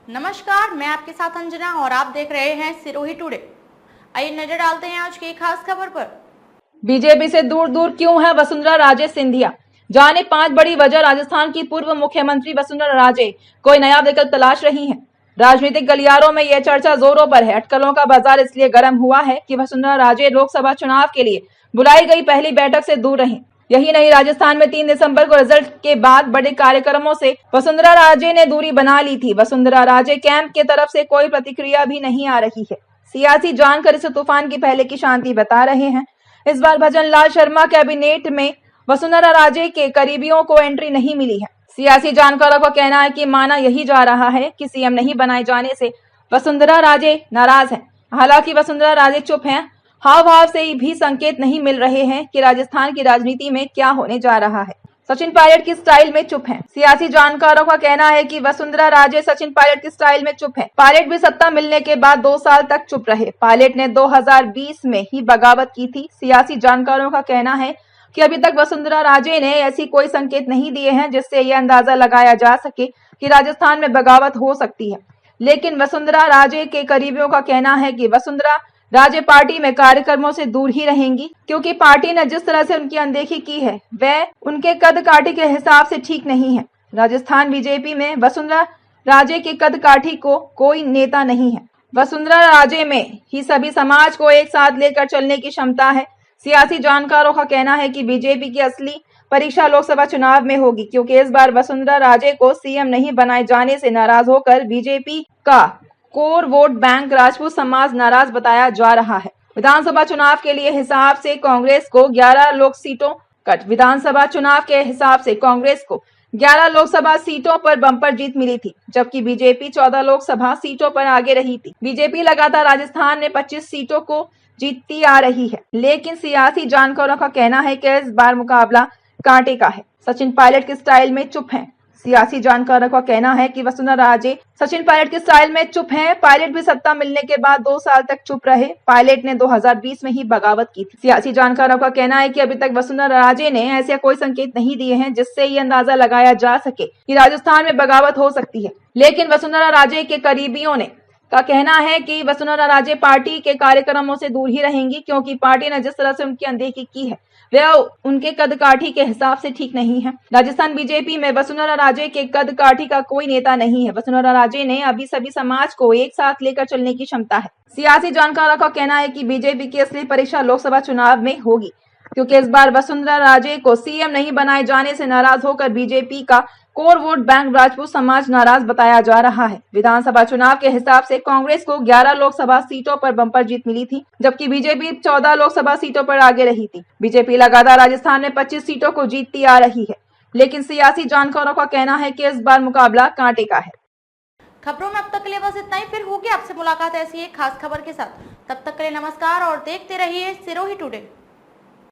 नमस्कार, मैं आपके साथ अंजना और आप देख रहे हैं सिरोही टुडे। आइए नजर डालते हैं आज की खास खबर पर। बीजेपी से दूर दूर क्यों है वसुंधरा राजे सिंधिया? जाने 5 बड़ी वजह राजस्थान की पूर्व मुख्यमंत्री वसुंधरा राजे कोई नया विकल्प तलाश रही हैं। राजनीतिक गलियारों में यह चर्चा जोरों पर है। अटकलों का बाजार इसलिए गर्म हुआ है कि वसुंधरा राजे लोकसभा चुनाव के लिए बुलाई गई पहली बैठक से दूर रहीं। यही नहीं, राजस्थान में 3 दिसंबर को रिजल्ट के बाद बड़े कार्यक्रमों से वसुंधरा राजे ने दूरी बना ली थी। वसुंधरा राजे कैंप की तरफ से कोई प्रतिक्रिया भी नहीं आ रही है। सियासी जानकर इस तूफान की पहले की शांति बता रहे हैं। इस बार भजन लाल शर्मा कैबिनेट में वसुंधरा राजे के करीबियों को एंट्री नहीं मिली है। सियासी जानकारों का कहना है कि माना यही जा रहा है कि सीएम नहीं बनाए जाने से वसुंधरा राजे नाराज हैं। हालांकि वसुंधरा राजे चुप हैं। हाव भाव से भी संकेत नहीं मिल रहे हैं कि राजस्थान की राजनीति में क्या होने जा रहा है। सचिन पायलट की स्टाइल में चुप हैं। सियासी जानकारों का कहना है कि वसुंधरा राजे सचिन पायलट की स्टाइल में चुप हैं। पायलट भी सत्ता मिलने के बाद 2 साल तक चुप रहे। पायलट ने 2020 में ही बगावत की थी। सियासी जानकारों का कहना है कि अभी तक वसुंधरा राजे ने ऐसी कोई संकेत नहीं दिए हैं जिससे यह अंदाजा लगाया जा सके कि राजस्थान में बगावत हो सकती है। लेकिन वसुंधरा राजे के करीबियों का कहना है कि वसुंधरा राजे पार्टी में कार्यक्रमों से दूर ही रहेंगी, क्योंकि पार्टी ने जिस तरह से उनकी अनदेखी की है वह उनके कद काठी के हिसाब से ठीक नहीं है। राजस्थान बीजेपी में वसुंधरा राजे के कद काठी को कोई नेता नहीं है। वसुंधरा राजे में ही सभी समाज को एक साथ लेकर चलने की क्षमता है। सियासी जानकारों का कहना है कि बीजेपी की असली परीक्षा लोकसभा चुनाव में होगी, क्योंकि इस बार वसुंधरा राजे को सीएम नहीं बनाए जाने से नाराज होकर बीजेपी का कोर वोट बैंक राजपूत समाज नाराज बताया जा रहा है। विधानसभा चुनाव के लिए हिसाब से कांग्रेस को 11 लोकसभा सीटों पर बम्पर जीत मिली थी, जबकि बीजेपी 14 लोकसभा सीटों पर आगे रही थी। बीजेपी लगातार राजस्थान में 25 सीटों को जीतती आ रही है, लेकिन सियासी जानकारों का कहना है कि इस बार मुकाबला कांटे का है। सचिन पायलट की स्टाइल में चुप हैं। सियासी जानकारों का कहना है कि वसुंधरा राजे सचिन पायलट के स्टाइल में चुप हैं। पायलट भी सत्ता मिलने के बाद 2 साल तक चुप रहे। पायलट ने 2020 में ही बगावत की थी। सियासी जानकारों का कहना है कि अभी तक वसुंधरा राजे ने ऐसे कोई संकेत नहीं दिए हैं जिससे ये अंदाजा लगाया जा सके कि राजस्थान में बगावत हो सकती है। लेकिन वसुंधरा राजे के करीबियों ने का कहना है कि वसुंधरा राजे पार्टी के कार्यक्रमों से दूर ही रहेंगी, क्योंकि पार्टी ने जिस तरह से उनकी अनदेखी की है वह उनके कद काठी के हिसाब से ठीक नहीं है। राजस्थान बीजेपी में वसुंधरा राजे के कद काठी का कोई नेता नहीं है। वसुंधरा राजे ने अभी सभी समाज को एक साथ लेकर चलने की क्षमता है। सियासी जानकारों का कहना है कि बीजेपी की असली परीक्षा लोकसभा चुनाव में होगी, क्योंकि इस बार वसुंधरा राजे को सीएम नहीं बनाए जाने से नाराज होकर बीजेपी का कोर वोट बैंक राजपूत समाज नाराज बताया जा रहा है। विधानसभा चुनाव के हिसाब से कांग्रेस को 11 लोकसभा सीटों पर बम्पर जीत मिली थी, जबकि बीजेपी 14 लोकसभा सीटों पर आगे रही थी। बीजेपी लगातार राजस्थान में 25 सीटों को जीतती आ रही है, लेकिन सियासी जानकारों का कहना है कि इस बार मुकाबला कांटे का है। खबरों में अब तक के लिए बस इतना ही। फिर होगी आपसे मुलाकात ऐसी एक खास खबर के साथ। तब तक के लिए नमस्कार और देखते रहिए सिरोही टुडे।